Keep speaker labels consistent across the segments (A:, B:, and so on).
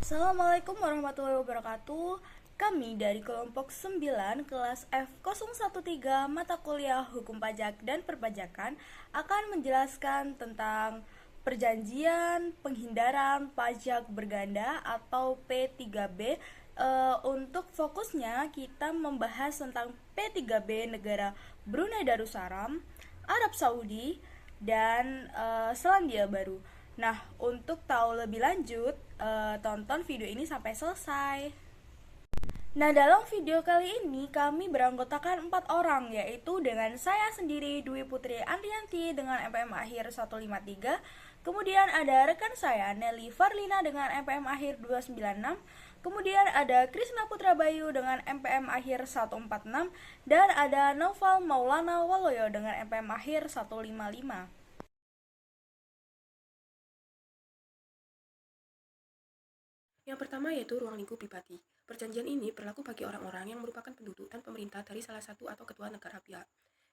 A: Assalamualaikum warahmatullahi wabarakatuh. Kami dari kelompok 9 kelas F013 mata kuliah Hukum Pajak dan Perpajakan akan menjelaskan tentang perjanjian penghindaran pajak berganda atau P3B. Untuk fokusnya kita membahas tentang P3B negara Brunei Darussalam, Arab Saudi, dan Selandia Baru. Nah, untuk tahu lebih lanjut, tonton video ini sampai selesai. Nah, dalam video kali ini kami beranggotakan 4 orang, yaitu dengan saya sendiri Dwi Putri Andrianti dengan MPM akhir 153. Kemudian ada rekan saya Nelly Farlina dengan MPM akhir 296. Kemudian ada Krisna Putra Bayu dengan MPM akhir 146 dan ada Noval Maulana Waloyo dengan MPM akhir 155.
B: Yang pertama yaitu ruang lingkup pribadi. Perjanjian ini berlaku bagi orang-orang yang merupakan penduduk dan pemerintah dari salah satu atau kedua negara pihak.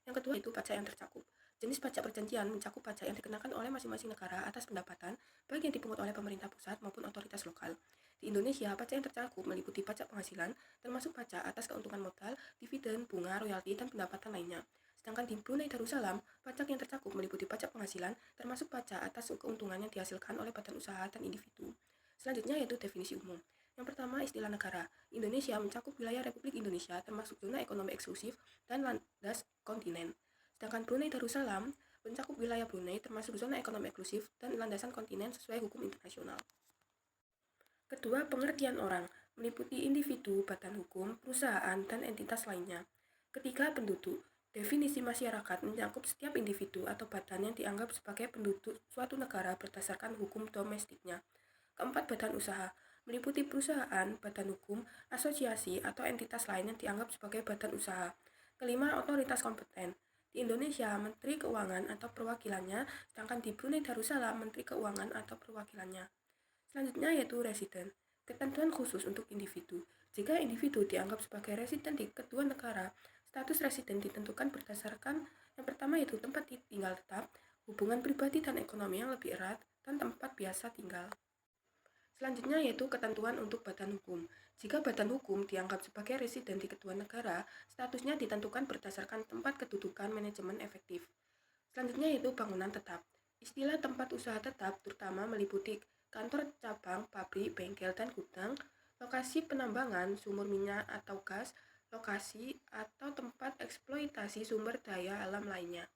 B: Yang kedua yaitu pajak yang tercakup. Jenis pajak perjanjian mencakup pajak yang dikenakan oleh masing-masing negara atas pendapatan, baik yang dipungut oleh pemerintah pusat maupun otoritas lokal. Di Indonesia, pajak yang tercakup meliputi pajak penghasilan, termasuk pajak atas keuntungan modal, dividen, bunga, royalti, dan pendapatan lainnya. Sedangkan di Brunei Darussalam, pajak yang tercakup meliputi pajak penghasilan, termasuk pajak atas keuntungan yang dihasilkan oleh badan usaha dan individu. Selanjutnya yaitu definisi umum. Yang pertama, istilah negara. Indonesia mencakup wilayah Republik Indonesia termasuk zona ekonomi eksklusif dan landas kontinen. Sedangkan Brunei Darussalam mencakup wilayah Brunei termasuk zona ekonomi eksklusif dan landasan kontinen sesuai hukum internasional. Kedua, pengertian orang meliputi individu, badan hukum, perusahaan, dan entitas lainnya. Ketiga, penduduk. Definisi masyarakat mencakup setiap individu atau badan yang dianggap sebagai penduduk suatu negara berdasarkan hukum domestiknya. Keempat, badan usaha meliputi perusahaan, badan hukum, asosiasi, atau entitas lain yang dianggap sebagai badan usaha. Kelima, otoritas kompeten. Di Indonesia, Menteri Keuangan atau perwakilannya, sedangkan di Brunei Darussalam, Menteri Keuangan atau perwakilannya. Selanjutnya yaitu residen. Ketentuan khusus untuk individu. Jika individu dianggap sebagai residen di kedua negara, status residen ditentukan berdasarkan yang pertama yaitu tempat tinggal tetap, hubungan pribadi dan ekonomi yang lebih erat, dan tempat biasa tinggal. Selanjutnya yaitu ketentuan untuk badan hukum. Jika badan hukum dianggap sebagai residen di kedua negara, statusnya ditentukan berdasarkan tempat kedudukan manajemen efektif. Selanjutnya yaitu bangunan tetap. Istilah tempat usaha tetap terutama meliputi kantor cabang, pabrik, bengkel, dan gudang, lokasi penambangan, sumur minyak atau gas, lokasi atau tempat eksploitasi sumber daya alam lainnya.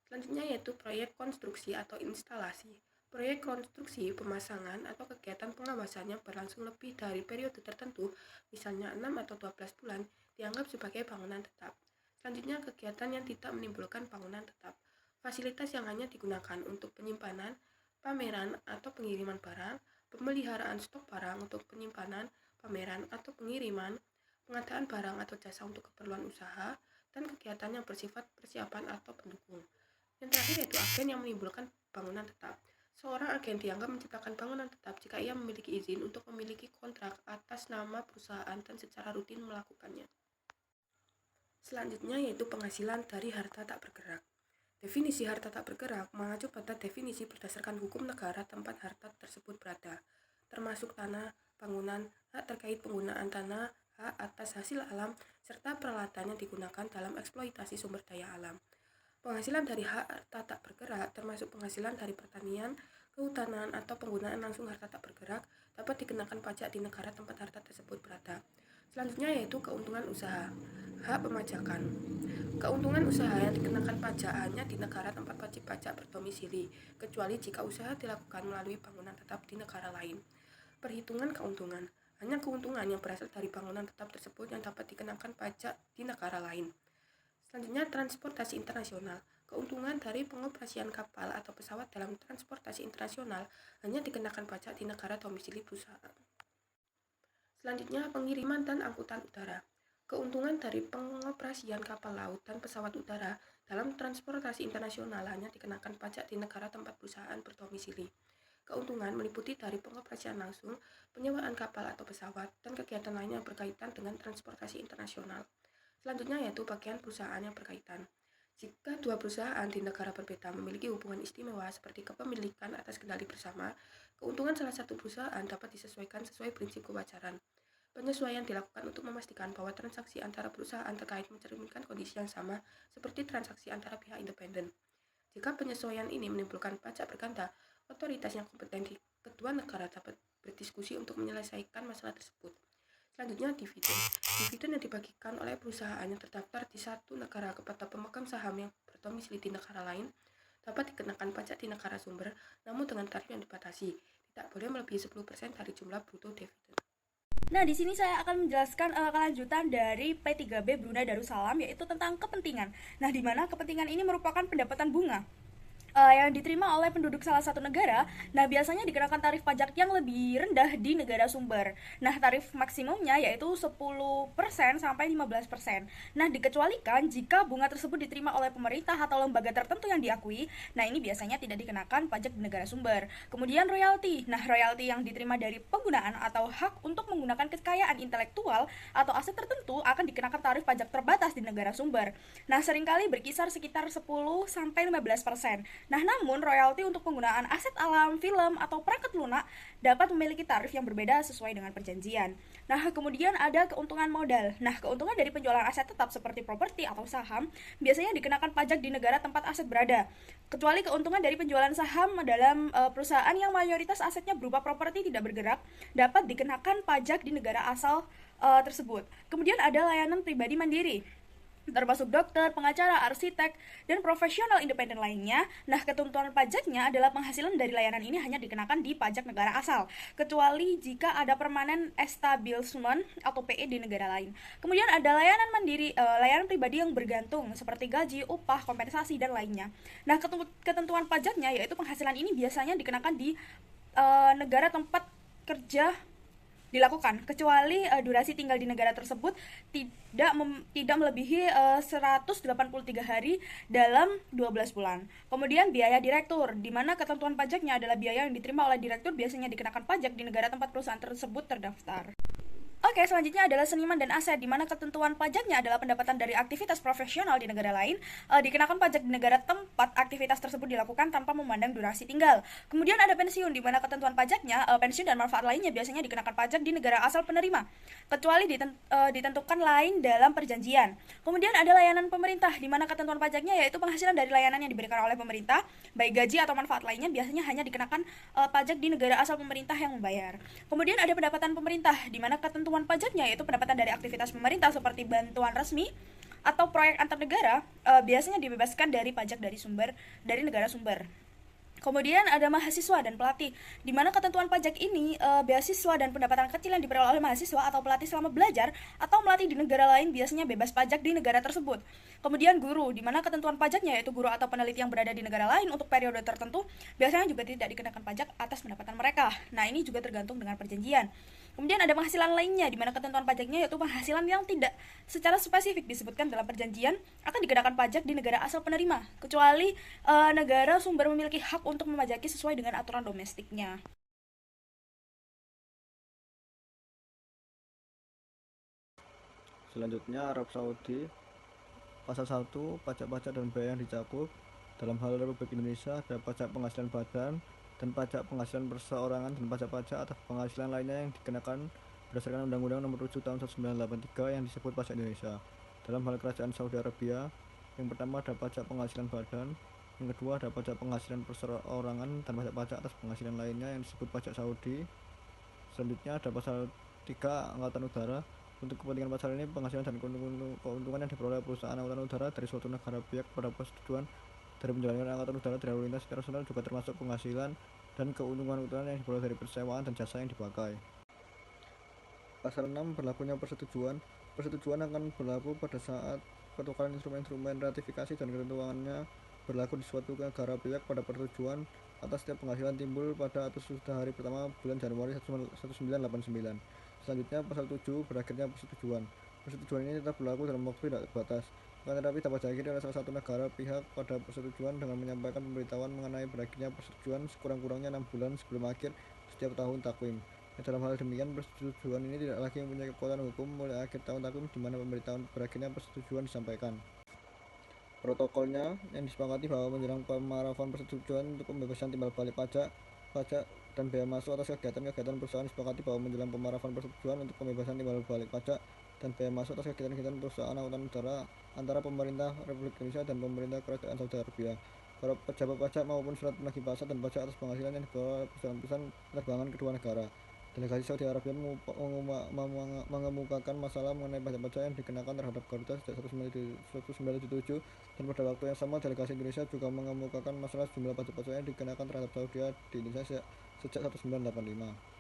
B: Selanjutnya yaitu proyek konstruksi atau instalasi. Proyek konstruksi, pemasangan, atau kegiatan pengawasan yang berlangsung lebih dari periode tertentu, misalnya 6 atau 12 bulan, dianggap sebagai bangunan tetap. Selanjutnya, kegiatan yang tidak menimbulkan bangunan tetap. Fasilitas yang hanya digunakan untuk penyimpanan, pameran, atau pengiriman barang, pemeliharaan stok barang untuk penyimpanan, pameran, atau pengiriman, pengadaan barang atau jasa untuk keperluan usaha, dan kegiatan yang bersifat persiapan atau pendukung. Yang terakhir yaitu agen yang menimbulkan bangunan tetap. Seorang agen dianggap menciptakan bangunan tetap jika ia memiliki izin untuk memiliki kontrak atas nama perusahaan dan secara rutin melakukannya. Selanjutnya yaitu penghasilan dari harta tak bergerak. Definisi harta tak bergerak mengacu pada definisi berdasarkan hukum negara tempat harta tersebut berada, termasuk tanah, bangunan, hak terkait penggunaan tanah, hak atas hasil alam, serta peralatan yang digunakan dalam eksploitasi sumber daya alam. Penghasilan dari harta tak bergerak termasuk penghasilan dari pertanian, kehutanan, atau penggunaan langsung harta tak bergerak dapat dikenakan pajak di negara tempat harta tersebut berada. Selanjutnya yaitu keuntungan usaha. Hak pemajakan. Keuntungan usaha yang dikenakan pajak hanya di negara tempat wajib pajak berdomisili, kecuali jika usaha dilakukan melalui bangunan tetap di negara lain. Perhitungan keuntungan. Hanya keuntungan yang berasal dari bangunan tetap tersebut yang dapat dikenakan pajak di negara lain. Selanjutnya, transportasi internasional. Keuntungan dari pengoperasian kapal atau pesawat dalam transportasi internasional hanya dikenakan pajak di negara domisili perusahaan. Selanjutnya, pengiriman dan angkutan udara. Keuntungan dari pengoperasian kapal laut dan pesawat udara dalam transportasi internasional hanya dikenakan pajak di negara tempat perusahaan berdomisili. Keuntungan meliputi dari pengoperasian langsung, penyewaan kapal atau pesawat, dan kegiatan lainnya yang berkaitan dengan transportasi internasional. Selanjutnya yaitu bagian perusahaan yang berkaitan. Jika dua perusahaan di negara berbeda memiliki hubungan istimewa seperti kepemilikan atas kendali bersama, keuntungan salah satu perusahaan dapat disesuaikan sesuai prinsip kewajaran. Penyesuaian dilakukan untuk memastikan bahwa transaksi antara perusahaan terkait mencerminkan kondisi yang sama seperti transaksi antara pihak independen. Jika penyesuaian ini menimbulkan pajak berganda, otoritas yang kompeten di kedua negara dapat berdiskusi untuk menyelesaikan masalah tersebut. Selanjutnya, dividen. Dividen yang dibagikan oleh perusahaan yang terdaftar di satu negara kepada pemegang saham yang berdomisili di negara lain dapat dikenakan pajak di negara sumber, namun dengan tarif yang dibatasi. Tidak boleh melebihi 10% dari jumlah bruto dividen.
A: Nah, di sini saya akan menjelaskan kelanjutan dari P3B Brunei Darussalam, yaitu tentang kepentingan. Nah, di mana kepentingan ini merupakan pendapatan bunga yang diterima oleh penduduk salah satu negara. Nah, biasanya dikenakan tarif pajak yang lebih rendah di negara sumber. Nah, tarif maksimumnya yaitu 10% sampai 15%. Nah, dikecualikan jika bunga tersebut diterima oleh pemerintah atau lembaga tertentu yang diakui. Nah, ini biasanya tidak dikenakan pajak di negara sumber. Kemudian royalti. Nah, royalti yang diterima dari penggunaan atau hak untuk menggunakan kekayaan intelektual atau aset tertentu akan dikenakan tarif pajak terbatas di negara sumber. Nah, seringkali berkisar sekitar 10 sampai 15%. Nah, namun royalti untuk penggunaan aset alam, film, atau perangkat lunak dapat memiliki tarif yang berbeda sesuai dengan perjanjian. Nah, kemudian ada keuntungan modal. Nah, keuntungan dari penjualan aset tetap seperti properti atau saham biasanya dikenakan pajak di negara tempat aset berada. Kecuali keuntungan dari penjualan saham dalam perusahaan yang mayoritas asetnya berupa properti tidak bergerak dapat dikenakan pajak di negara asal tersebut. Kemudian ada layanan pribadi mandiri, termasuk dokter, pengacara, arsitek, dan profesional independen lainnya. Nah, ketentuan pajaknya adalah penghasilan dari layanan ini hanya dikenakan di pajak negara asal, kecuali jika ada permanent establishment atau PE di negara lain. Kemudian ada layanan mandiri, layanan pribadi yang bergantung seperti gaji, upah, kompensasi, dan lainnya. Nah, ketentuan pajaknya yaitu penghasilan ini biasanya dikenakan di negara tempat kerja dilakukan, kecuali durasi tinggal di negara tersebut tidak melebihi 183 hari dalam 12 bulan. Kemudian biaya direktur, di mana ketentuan pajaknya adalah biaya yang diterima oleh direktur biasanya dikenakan pajak di negara tempat perusahaan tersebut terdaftar. Oke, selanjutnya adalah seniman dan aset, di mana ketentuan pajaknya adalah pendapatan dari aktivitas profesional di negara lain, dikenakan pajak di negara tempat aktivitas tersebut dilakukan tanpa memandang durasi tinggal. Kemudian ada pensiun, di mana ketentuan pajaknya, pensiun dan manfaat lainnya biasanya dikenakan pajak di negara asal penerima, kecuali ditentukan lain dalam perjanjian. Kemudian ada layanan pemerintah, di mana ketentuan pajaknya yaitu penghasilan dari layanan yang diberikan oleh pemerintah, baik gaji atau manfaat lainnya biasanya hanya dikenakan pajak di negara asal pemerintah yang membayar. Kemudian ada pendapatan pemerintah, di mana ketentuan pajaknya yaitu pendapatan dari aktivitas pemerintah seperti bantuan resmi atau proyek antar negara biasanya dibebaskan dari pajak dari negara sumber. Kemudian ada mahasiswa dan pelatih, di mana ketentuan pajak ini beasiswa dan pendapatan kecil yang diperoleh oleh mahasiswa atau pelatih selama belajar atau melatih di negara lain biasanya bebas pajak di negara tersebut. Kemudian guru, di mana ketentuan pajaknya yaitu guru atau peneliti yang berada di negara lain untuk periode tertentu biasanya juga tidak dikenakan pajak atas pendapatan mereka. Nah, ini juga tergantung dengan perjanjian. Kemudian ada penghasilan lainnya, di mana ketentuan pajaknya yaitu penghasilan yang tidak secara spesifik disebutkan dalam perjanjian akan dikenakan pajak di negara asal penerima, kecuali negara sumber memiliki hak untuk memajaki sesuai dengan aturan domestiknya.
C: Selanjutnya Arab Saudi. Pasal 1, pajak-pajak dan biaya yang dicakup. Dalam hal Republik Indonesia ada pajak penghasilan badan dan pajak penghasilan perseorangan dan pajak-pajak atas penghasilan lainnya yang dikenakan berdasarkan Undang-Undang Nomor 7 Tahun 1983 yang disebut pajak Indonesia. Dalam hal Kerajaan Saudi Arabia, yang pertama ada pajak penghasilan badan, yang kedua ada pajak penghasilan perseorangan dan pajak-pajak atas penghasilan lainnya yang disebut pajak Saudi. Selanjutnya ada pasal 3 Angkatan Udara. Untuk kepentingan pasal ini, penghasilan dan keuntungan yang diperoleh perusahaan angkatan udara dari suatu negara pihak pada persetujuan dari menjalankan angkatan udara dari lalu lintas internasional juga termasuk penghasilan dan keuntungan yang diperoleh dari persewaan dan jasa yang dipakai. Pasal 6 berlakunya persetujuan. Persetujuan akan berlaku pada saat pertukaran instrumen-instrumen ratifikasi dan ketentuannya berlaku di suatu negara pihak pada persetujuan atas setiap penghasilan timbul pada atau sudah hari pertama bulan Januari 1989. Selanjutnya pasal 7 berakhirnya persetujuan. Persetujuan ini tetap berlaku dalam waktu tidak terbatas. Akan tetapi dapat diakhiri oleh salah satu negara pihak pada persetujuan dengan menyampaikan pemberitahuan mengenai berakhirnya persetujuan sekurang-kurangnya 6 bulan sebelum akhir setiap tahun takwim. Dalam hal demikian, persetujuan ini tidak lagi mempunyai kekuatan hukum mulai akhir tahun takwim di mana pemberitahuan berakhirnya persetujuan disampaikan. Protokolnya yang disepakati bahwa menjelang pemarahan persetujuan untuk pembebasan timbal balik pajak dan bea masuk atas kegiatan-kegiatan perusahaan, disepakati bahwa menjelang pemarahan persetujuan untuk pembebasan timbal balik pajak dan bea masuk atas kegiatan-kegiatan perusahaan angkutan udara antara pemerintah Republik Indonesia dan pemerintah Kerajaan Saudi Arabia. Para pejabat pajak maupun surat penagih pajak dan pajak atas penghasilan yang dibawa perusahaan-perusahaan penerbangan kedua negara. Delegasi Saudi Arabia mengemukakan masalah mengenai pajak-pajak yang dikenakan terhadap Garuda sejak 1977, dan pada waktu yang sama delegasi Indonesia juga mengemukakan masalah jumlah pajak-pajak yang dikenakan terhadap Saudi di Indonesia sejak 1985.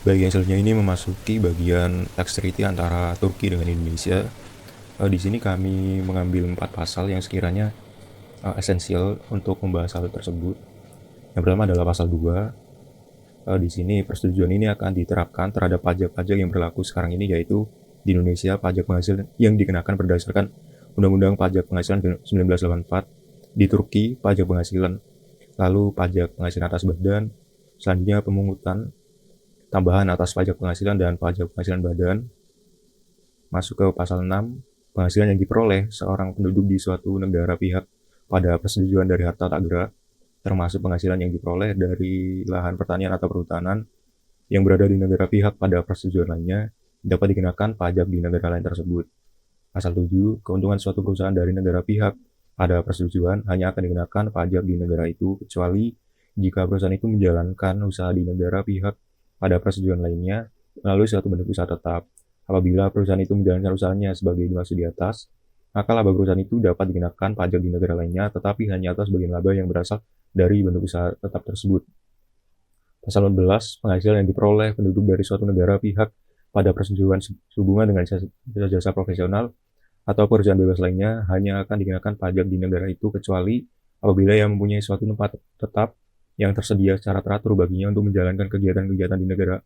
D: Bagian selanjutnya ini memasuki bagian tax treaty antara Turki dengan Indonesia. Di sini kami mengambil 4 pasal yang sekiranya esensial untuk membahas hal tersebut. Yang pertama adalah pasal 2. Di sini persetujuan ini akan diterapkan terhadap pajak-pajak yang berlaku sekarang ini, yaitu di Indonesia pajak penghasilan yang dikenakan berdasarkan Undang-Undang Pajak Penghasilan 1984, di Turki pajak penghasilan, lalu pajak penghasilan atas badan, selanjutnya pemungutan tambahan atas pajak penghasilan dan pajak penghasilan badan. Masuk ke pasal 6, penghasilan yang diperoleh seorang penduduk di suatu negara pihak pada persetujuan dari harta tak gerak, termasuk penghasilan yang diperoleh dari lahan pertanian atau perhutanan yang berada di negara pihak pada persetujuan lainnya, dapat dikenakan pajak di negara lain tersebut. Pasal 7, keuntungan suatu perusahaan dari negara pihak pada persetujuan hanya akan dikenakan pajak di negara itu, kecuali jika perusahaan itu menjalankan usaha di negara pihak pada persetujuan lainnya melalui suatu bentuk usaha tetap. Apabila perusahaan itu menjalankan usahanya sebagai dimaksud di atas, maka laba perusahaan itu dapat dikenakan pajak di negara lainnya, tetapi hanya atas bagian laba yang berasal dari bentuk usaha tetap tersebut. Pasal 14, penghasilan yang diperoleh penduduk dari suatu negara pihak pada persetujuan sehubungan dengan jasa profesional atau pekerjaan bebas lainnya hanya akan dikenakan pajak di negara itu, kecuali apabila ia mempunyai suatu tempat tetap yang tersedia secara teratur baginya untuk menjalankan kegiatan-kegiatan di negara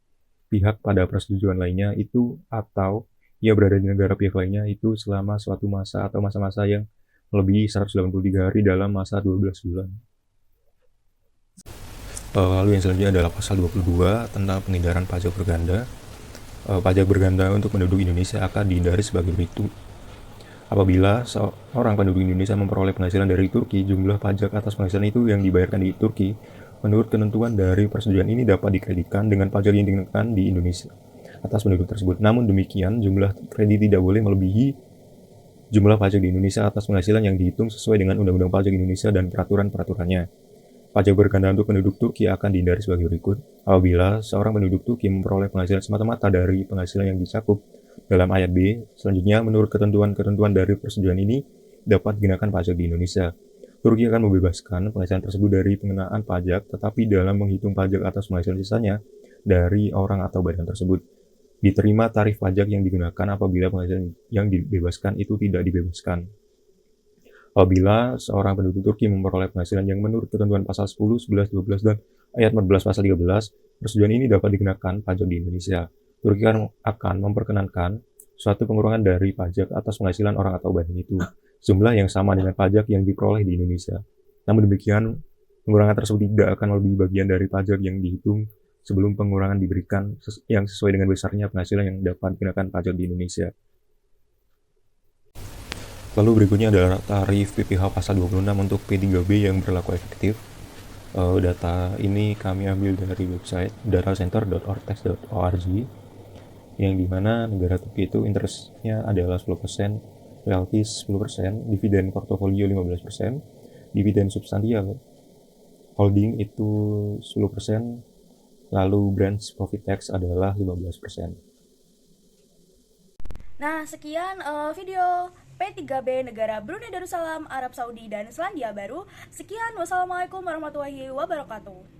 D: pihak pada persetujuan lainnya itu, atau ia berada di negara pihak lainnya itu selama suatu masa atau masa-masa yang melebihi 183 hari dalam masa 12 bulan. Lalu yang selanjutnya adalah pasal 22 tentang penghindaran pajak berganda. Pajak berganda untuk penduduk Indonesia akan dihindari sebagai berikut. Apabila seorang penduduk Indonesia memperoleh penghasilan dari Turki, jumlah pajak atas penghasilan itu yang dibayarkan di Turki menurut ketentuan dari persetujuan ini dapat dikreditkan dengan pajak yang dikenakan di Indonesia atas penduduk tersebut. Namun demikian, jumlah kredit tidak boleh melebihi jumlah pajak di Indonesia atas penghasilan yang dihitung sesuai dengan Undang-Undang Pajak Indonesia dan peraturan-peraturannya. Pajak berganda untuk penduduk Turki akan dihindari sebagai berikut. Apabila seorang penduduk Turki memperoleh penghasilan semata-mata dari penghasilan yang dicakup dalam ayat B, selanjutnya menurut ketentuan-ketentuan dari persetujuan ini dapat dikenakan pajak di Indonesia. Turki akan membebaskan penghasilan tersebut dari pengenaan pajak, tetapi dalam menghitung pajak atas penghasilan sisanya dari orang atau badan tersebut, diterima tarif pajak yang digunakan apabila penghasilan yang dibebaskan itu tidak dibebaskan. Apabila seorang penduduk Turki memperoleh penghasilan yang menurut ketentuan pasal 10, 11, 12, dan ayat 14 pasal 13, persetujuan ini dapat dikenakan pajak di Indonesia. Turki akan memperkenankan suatu pengurangan dari pajak atas penghasilan orang atau badan itu, jumlah yang sama dengan pajak yang diperoleh di Indonesia. Namun demikian, pengurangan tersebut tidak akan melebihi bagian dari pajak yang dihitung sebelum pengurangan diberikan yang sesuai dengan besarnya penghasilan yang dapat dikenakan pajak di Indonesia. Lalu berikutnya adalah tarif PPh pasal 26 untuk P3B yang berlaku efektif. Data ini kami ambil dari website datacenter.ortex.org, yang dimana negara Turki itu interestnya adalah 10%, royalties 10%, dividen portofolio 15%, dividen substansial holding itu 10%, lalu branch profit tax adalah 15%.
A: Nah, sekian video P3B negara Brunei Darussalam, Arab Saudi, dan Selandia Baru. Sekian, wassalamualaikum warahmatullahi wabarakatuh.